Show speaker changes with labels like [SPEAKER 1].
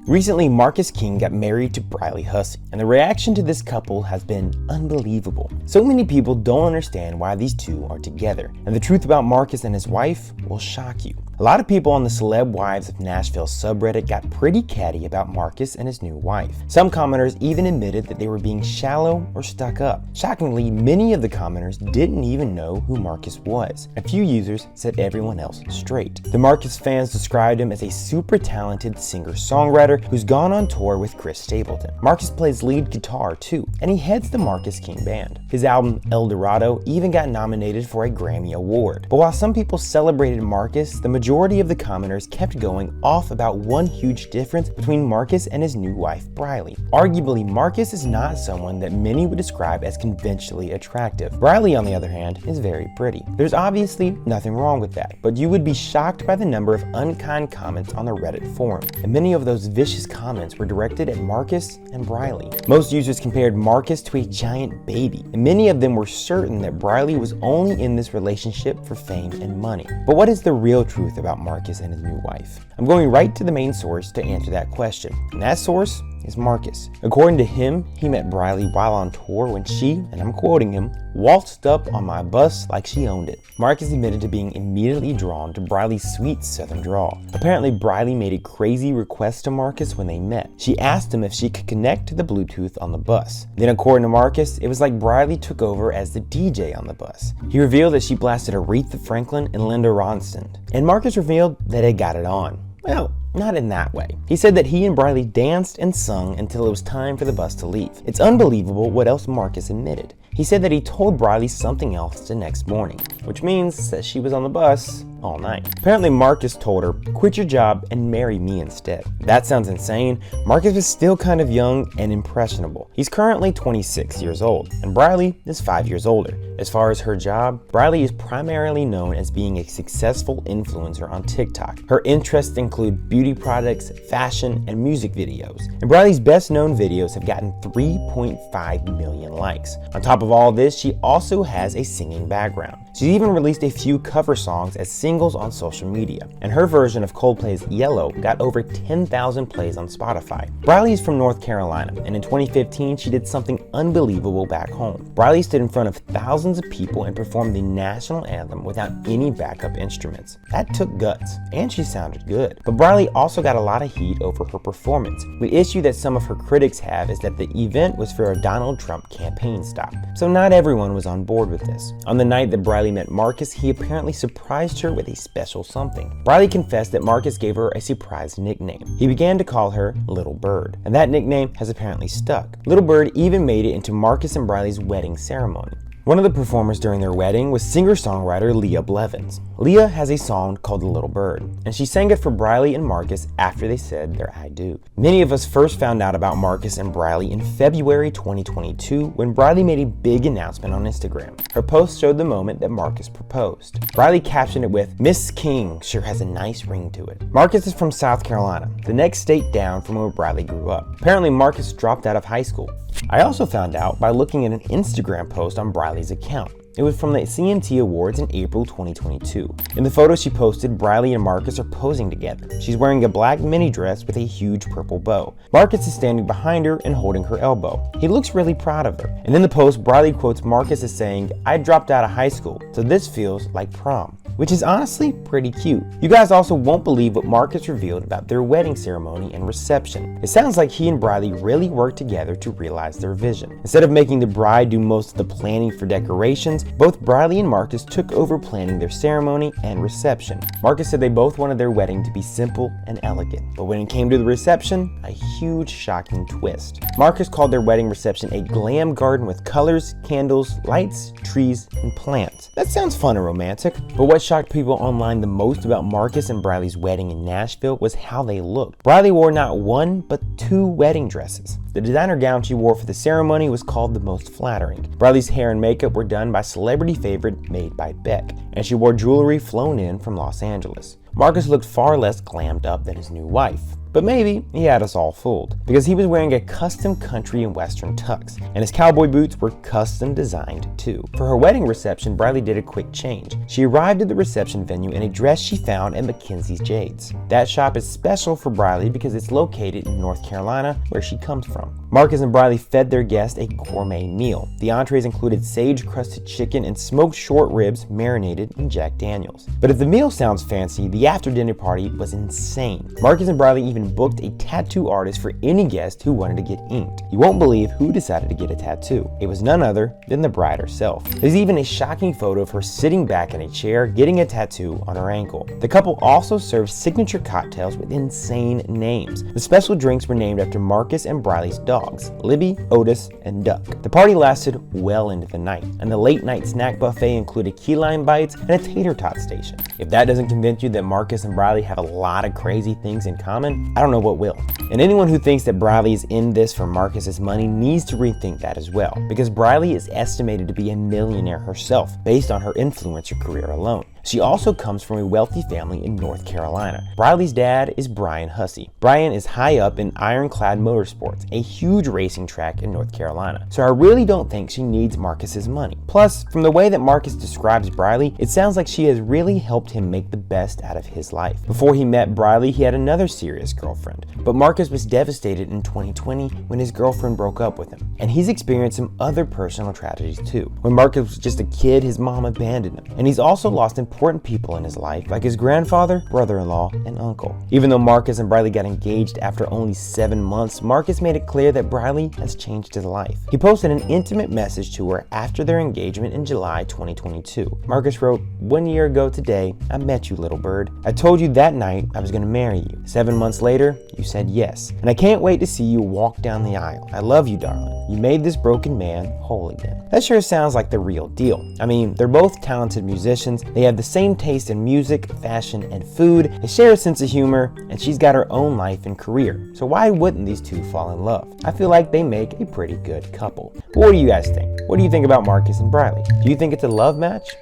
[SPEAKER 1] Recently, Marcus King got married to Briley Hussey, and the reaction to this couple has been unbelievable. So many people don't understand why these two are together, and the truth about Marcus and his wife will shock you. A lot of people on the Celeb Wives of Nashville subreddit got pretty catty about Marcus and his new wife. Some commenters even admitted that they were being shallow or stuck up. Shockingly, many of the commenters didn't even know who Marcus was. A few users set everyone else straight. The Marcus fans described him as a super talented singer-songwriter who's gone on tour with Chris Stapleton. Marcus plays lead guitar too, and he heads the Marcus King Band. His album El Dorado even got nominated for a Grammy Award. But while some people celebrated Marcus, the majority of the commenters kept going off about one huge difference between Marcus and his new wife, Briley. Arguably, Marcus is not someone that many would describe as conventionally attractive. Briley, on the other hand, is very pretty. There's obviously nothing wrong with that, but you would be shocked by the number of unkind comments on the Reddit forum, and many of those vicious comments were directed at Marcus and Briley. Most users compared Marcus to a giant baby, and many of them were certain that Briley was only in this relationship for fame and money. But what is the real truth about Marcus and his new wife? I'm going right to the main source to answer that question, and that source is Marcus. According to him, he met Briley while on tour when she, and I'm quoting him, waltzed up on my bus like she owned it. Marcus admitted to being immediately drawn to Briley's sweet southern drawl. Apparently, Briley made a crazy request to Marcus when they met. She asked him if she could connect to the Bluetooth on the bus. Then according to Marcus, it was like Briley took over as the DJ on the bus. He revealed that she blasted Aretha Franklin and Linda Ronstadt, and Marcus revealed that it got it on. Well, not in that way. He said that he and Briley danced and sung until it was time for the bus to leave. It's unbelievable what else Marcus admitted. He said that he told Briley something else the next morning, which means that she was on the bus all night. Apparently, Marcus told her, "Quit your job and marry me instead." That sounds insane. Marcus is still kind of young and impressionable. He's currently 26 years old, and Briley is 5 years older. As far as her job, Briley is primarily known as being a successful influencer on TikTok. Her interests include beauty products, fashion, and music videos. And Briley's best known videos have gotten 3.5 million likes. On top of all this, she also has a singing background. She's even released a few cover songs as singles on social media, and her version of Coldplay's Yellow got over 10,000 plays on Spotify. Briley is from North Carolina, and in 2015 she did something unbelievable back home. Briley stood in front of thousands of people and performed the national anthem without any backup instruments. That took guts, and she sounded good. But Briley also got a lot of heat over her performance. The issue that some of her critics have is that the event was for a Donald Trump campaign stop, so not everyone was on board with this. On the night that Briley met Marcus, he apparently surprised her with a special something. Briley confessed that Marcus gave her a surprise nickname. He began to call her Little Bird, and that nickname has apparently stuck. Little Bird even made it into Marcus and Briley's wedding ceremony. One of the performers during their wedding was singer-songwriter Leah Blevins. Leah has a song called Little Bird, and she sang it for Briley and Marcus after they said their I do. Many of us first found out about Marcus and Briley in February 2022 when Briley made a big announcement on Instagram. Her post showed the moment that Marcus proposed. Briley captioned it with, "Miss King sure has a nice ring to it." Marcus is from South Carolina, the next state down from where Briley grew up. Apparently, Marcus dropped out of high school. I also found out by looking at an Instagram post on Briley's account. It was from the CMT Awards in April 2022. In the photo she posted, Briley and Marcus are posing together. She's wearing a black mini dress with a huge purple bow. Marcus is standing behind her and holding her elbow. He looks really proud of her. And in the post, Briley quotes Marcus as saying, "I dropped out of high school, so this feels like prom," which is honestly pretty cute. You guys also won't believe what Marcus revealed about their wedding ceremony and reception. It sounds like he and Briley really worked together to realize their vision. Instead of making the bride do most of the planning for decorations, both Briley and Marcus took over planning their ceremony and reception. Marcus said they both wanted their wedding to be simple and elegant, but when it came to the reception, a huge shocking twist. Marcus called their wedding reception a glam garden with colors, candles, lights, trees, and plants. That sounds fun and romantic, but what shocked people online the most about Marcus and Briley's wedding in Nashville was how they looked. Briley wore not one, but 2 wedding dresses. The designer gown she wore for the ceremony was called the most flattering. Briley's hair and makeup were done by celebrity favorite Made by Beck, and she wore jewelry flown in from Los Angeles. Marcus looked far less glammed up than his new wife. But maybe he had us all fooled, because he was wearing a custom country and western tux, and his cowboy boots were custom designed too. For her wedding reception, Briley did a quick change. She arrived at the reception venue in a dress she found at Mackenzie's Jades. That shop is special for Briley because it's located in North Carolina, where she comes from. Marcus and Briley fed their guests a gourmet meal. The entrees included sage-crusted chicken and smoked short ribs marinated in Jack Daniels. But if the meal sounds fancy, the after-dinner party was insane. Marcus and Briley even booked a tattoo artist for any guest who wanted to get inked. You won't believe who decided to get a tattoo. It was none other than the bride herself. There's even a shocking photo of her sitting back in a chair getting a tattoo on her ankle. The couple also served signature cocktails with insane names. The special drinks were named after Marcus and Briley's dogs, Libby, Otis, and Duck. The party lasted well into the night, and the late night snack buffet included key lime bites and a tater tot station. If that doesn't convince you that Marcus and Briley have a lot of crazy things in common, I don't know what will. And anyone who thinks that Briley is in this for Marcus's money needs to rethink that as well, because Briley is estimated to be a millionaire herself based on her influencer career alone. She also comes from a wealthy family in North Carolina. Briley's dad is Brian Hussey. Brian is high up in Ironclad Motorsports, a huge racing track in North Carolina. So I really don't think she needs Marcus's money. Plus, from the way that Marcus describes Briley, it sounds like she has really helped him make the best out of his life. Before he met Briley, he had another serious girlfriend. But Marcus was devastated in 2020 when his girlfriend broke up with him. And he's experienced some other personal tragedies too. When Marcus was just a kid, his mom abandoned him. And he's also lost important people in his life, like his grandfather, brother-in-law, and uncle. Even though Marcus and Briley got engaged after only 7 months, Marcus made it clear that Briley has changed his life. He posted an intimate message to her after their engagement in July 2022. Marcus wrote, "1 year ago today, I met you, little bird. I told you that night I was going to marry you. 7 months later, you said yes. And I can't wait to see you walk down the aisle. I love you, darling. You made this broken man whole again." That sure sounds like the real deal. I mean, they're both talented musicians. They have the same taste in music, fashion, and food. They share a sense of humor, and she's got her own life and career. So why wouldn't these two fall in love? I feel like they make a pretty good couple. But what do you guys think? What do you think about Marcus and Briley? Do you think it's a love match,